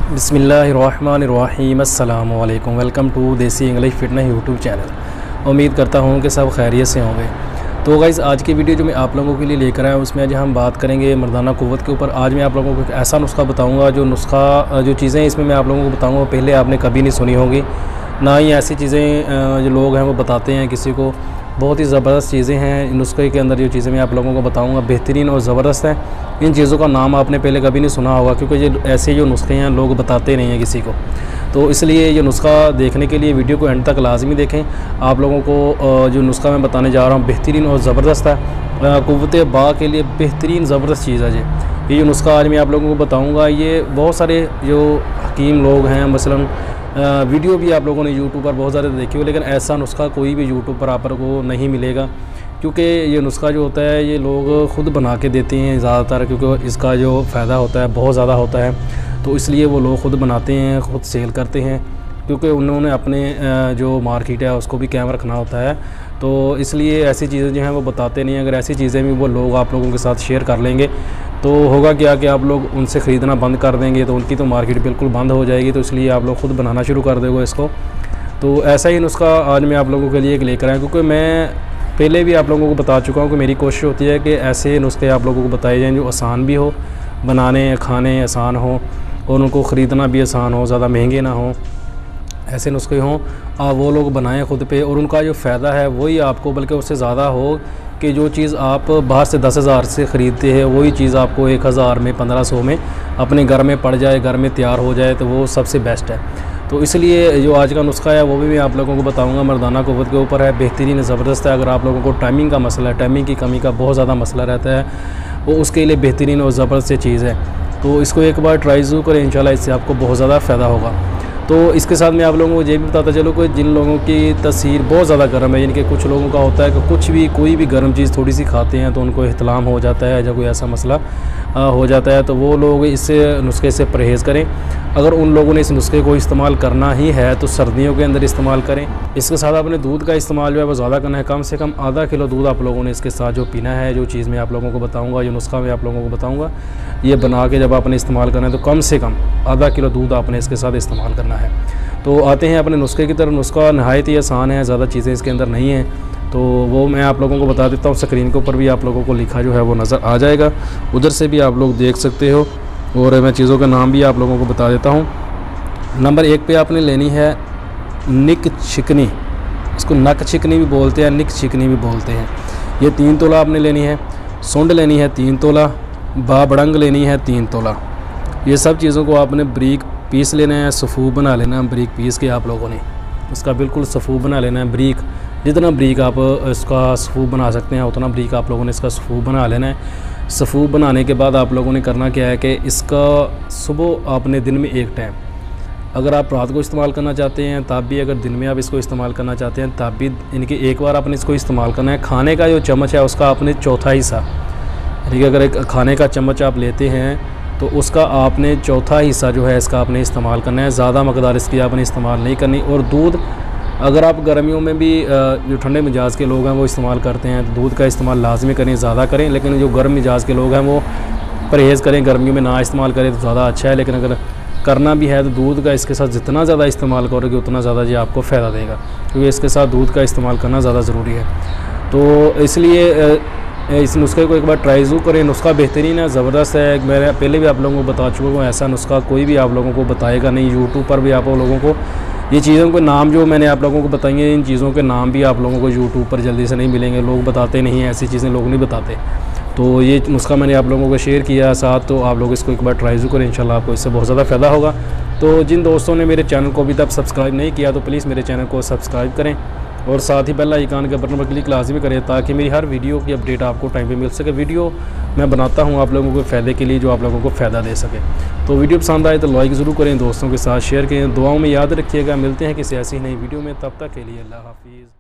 बिस्मिल्लाहिर्रहमानिर्रहीम अस्सलाम वालेकुम। वेलकम टू देसी इंग्लिश फिटनेस यूट्यूब चैनल। उम्मीद करता हूँ कि सब खैरियत से होंगे। तो गाइज़, आज की वीडियो जो मैं आप लोगों के लिए लेकर आया हूँ उसमें आज हम बात करेंगे मर्दाना क़ुव्वत के ऊपर। आज मैं आप लोगों को एक ऐसा नुस्खा बताऊँगा, जो चीज़ें इसमें मैं आप लोगों को बताऊँगा पहले आपने कभी नहीं सुनी होंगी, ना ही ऐसी चीज़ें जो लोग हैं वो बताते हैं किसी को। बहुत ही ज़बरदस्त चीज़ें हैं नुस्खे के अंदर। जो चीज़ें मैं आप लोगों को बताऊंगा बेहतरीन और ज़बरदस्त हैं। इन चीज़ों का नाम आपने पहले कभी नहीं सुना होगा, क्योंकि ये ऐसे जो नुस्खे हैं लोग बताते नहीं हैं किसी को। तो इसलिए ये नुस्खा देखने के लिए वीडियो को एंड तक लाजमी देखें। आप लोगों को जो नुस्खा मैं बताने जा रहा हूँ बेहतरीन और ज़बरदस्त है। क़ुव्वत बा के लिए बेहतरीन ज़बरदस्त चीज़ है ये जो नुस्खा आज मैं आप लोगों को बताऊँगा। ये बहुत सारे जो हकीम लोग हैं, मसलन वीडियो भी आप लोगों ने यूट्यूब पर बहुत ज़्यादा देखी हो, लेकिन ऐसा नुस्खा कोई भी यूट्यूब पर आप को नहीं मिलेगा, क्योंकि ये नुस्खा जो होता है ये लोग ख़ुद बना के देते हैं ज़्यादातर, क्योंकि इसका जो फ़ायदा होता है बहुत ज़्यादा होता है। तो इसलिए वो लोग ख़ुद बनाते हैं, ख़ुद सेल करते हैं, क्योंकि उन्होंने अपने जो मार्केट है उसको भी कायम रखना होता है। तो इसलिए ऐसी चीज़ें जो हैं वो बताते नहीं हैं। अगर ऐसी चीज़ें भी वो लोग आप लोगों के साथ शेयर कर लेंगे तो होगा क्या कि आप लोग उनसे ख़रीदना बंद कर देंगे, तो उनकी तो मार्केट बिल्कुल बंद हो जाएगी। तो इसलिए आप लोग ख़ुद बनाना शुरू कर दोगे इसको। तो ऐसा ही नुस्खा आज मैं आप लोगों के लिए एक लेकर आया, क्योंकि मैं पहले भी आप लोगों को बता चुका हूँ कि मेरी कोशिश होती है कि ऐसे नुस्खे आप लोगों को बताए जाएँ जो आसान भी हो, बनाने खाने आसान हो और उनको ख़रीदना भी आसान हो, ज़्यादा महंगे ना हो। ऐसे नुस्खे हों वो लोग बनाएं ख़ुद पे, और उनका जो फ़ायदा है वही आपको बल्कि उससे ज़्यादा हो कि जो चीज़ आप बाहर से 10,000 से ख़रीदते हैं वही चीज़ आपको 1,000 में 1,500 में अपने घर में पड़ जाए, घर में तैयार हो जाए, तो वो सबसे बेस्ट है। तो इसलिए जो आज का नुस्खा है वो भी मैं आप लोगों को बताऊंगा, मर्दाना क़ुव्वत के ऊपर है, बेहतरीन ज़बरदस्त है। अगर आप लोगों को टाइमिंग का मसला है, टाइमिंग की कमी का बहुत ज़्यादा मसला रहता है, वो उसके लिए बेहतरीन और ज़बरदस्त चीज़ है। तो इसको एक बार ट्राई ज़रूर करें, इंशाल्लाह इससे आपको बहुत ज़्यादा फ़ायदा होगा। तो इसके साथ मैं आप लोगों को ये भी बताता चलो कि जिन लोगों की तस्वीर बहुत ज़्यादा गर्म है, यानी कि कुछ लोगों का होता है कि कोई भी गर्म चीज़ थोड़ी सी खाते हैं तो उनको इहतलाम हो जाता है, जब कोई ऐसा मसला हो जाता है, तो वो लोग इससे नुस्खे से परहेज़ करें। अगर उन लोगों ने इस नुस्खे को इस्तेमाल करना ही है तो सर्दियों के अंदर इस्तेमाल करें। इसके साथ अपने दूध का इस्तेमाल जो है वो ज़्यादा करना है, कम से कम आधा किलो दूध आप लोगों ने इसके साथ जो पीना है। जो चीज़ मैं आप लोगों को बताऊँगा, जो नुस्खा मैं आप लोगों को बताऊँगा, ये बना के जब आपने इस्तेमाल करना है तो कम से कम आधा किलो दूध आपने इसके साथ इस्तेमाल करना है। तो आते हैं अपने नुस्खे की तरफ। नुस्खा नहायत ही आसान है, ज़्यादा चीज़ें इसके अंदर नहीं हैं, तो वो मैं आप लोगों को बता देता हूँ। स्क्रीन के ऊपर भी आप लोगों को लिखा जो है वो नज़र आ जाएगा, उधर से भी आप लोग देख सकते हो, और मैं चीज़ों का नाम भी आप लोगों को बता देता हूँ। नंबर 1 पे आपने लेनी है निक चिकनी, इसको नक चिकनी भी बोलते हैं, निक चिकनी भी बोलते हैं। ये 3 तोला आपने लेनी है। सुंड लेनी है 3 तोला। बाबड़ंग लेनी है 3 तोला। ये सब चीज़ों को आपने बारीक पीस लेना है, सफ़ूफ बना लेना है। बारीक पीस के आप लोगों ने उसका बिल्कुल सफ़ूफ बना लेना है। बारीक, जितना बारीक आप इसका सफ़ूफ बना सकते हैं उतना बारीक आप लोगों ने इसका सफ़ूफ बना लेना है। सफ़ूफ बनाने के बाद आप लोगों ने करना क्या है कि इसका सुबह आपने दिन में एक टाइम, अगर आप रात को इस्तेमाल करना चाहते हैं तब भी, अगर दिन में आप इसको इस्तेमाल करना चाहते हैं तब भी, इनके एक बार आपने इसको इस्तेमाल करना है। खाने का जो चम्मच है उसका आपने चौथा हिस्सा, ठीक है, अगर एक खाने का चम्मच आप लेते हैं तो उसका आपने चौथा हिस्सा जो है इसका आपने इस्तेमाल करना है। ज़्यादा मकदार इसकी आपने इस्तेमाल नहीं करनी। और दूध, अगर आप गर्मियों में भी जो ठंडे मिजाज के लोग हैं वो इस्तेमाल करते हैं तो दूध का इस्तेमाल लाजमी करें, ज़्यादा करें। लेकिन जो गर्म मिजाज के लोग हैं वो परहेज़ करें, गर्मियों में ना इस्तेमाल करें तो ज़्यादा अच्छा है। लेकिन अगर करना भी है तो दूध का इसके साथ जितना ज़्यादा इस्तेमाल करोगे उतना ज़्यादा ये आपको फ़ायदा देगा, क्योंकि इसके साथ दूध का इस्तेमाल करना ज़्यादा ज़रूरी है। तो इसलिए इस नुस्खे को एक बार ट्राई ज़रूर करें। नुस्खा बेहतरीन है, ज़बरदस्त है। मैं पहले भी आप लोगों को बता चुका हूँ, ऐसा नुस्खा कोई भी आप लोगों को बताएगा नहीं। यूट्यूब पर भी आप लोगों को ये चीज़ों के नाम जो मैंने आप लोगों को बताई हैं, इन चीज़ों के नाम भी आप लोगों को यूट्यूब पर जल्दी से नहीं मिलेंगे। लोग बताते नहीं हैं, ऐसी चीज़ें लोग नहीं बताते। तो ये नुस्खा मैंने आप लोगों को शेयर किया साथ, तो आप लोग इसको एक बार ट्राई ज़रूर करें, इंशाल्लाह आपको इससे बहुत ज़्यादा फ़ायदा होगा। तो जिन दोस्तों ने मेरे चैनल को अभी तक सब्सक्राइब नहीं किया तो प्लीज़ मेरे चैनल को सब्सक्राइब करें, और साथ ही बेल आइकन के बटन पर क्लिक लाजमी करें, ताकि मेरी हर वीडियो की अपडेट आपको टाइम पे मिल सके। वीडियो मैं बनाता हूँ आप लोगों के फ़ायदे के लिए, जो आप लोगों को फ़ायदा दे सके। तो वीडियो पसंद आए तो लाइक ज़रूर करें, दोस्तों के साथ शेयर करें, दुआओं में याद रखिएगा। मिलते हैं किसी ऐसी नई वीडियो में, तब तक के लिए अल्लाह हाफिज़।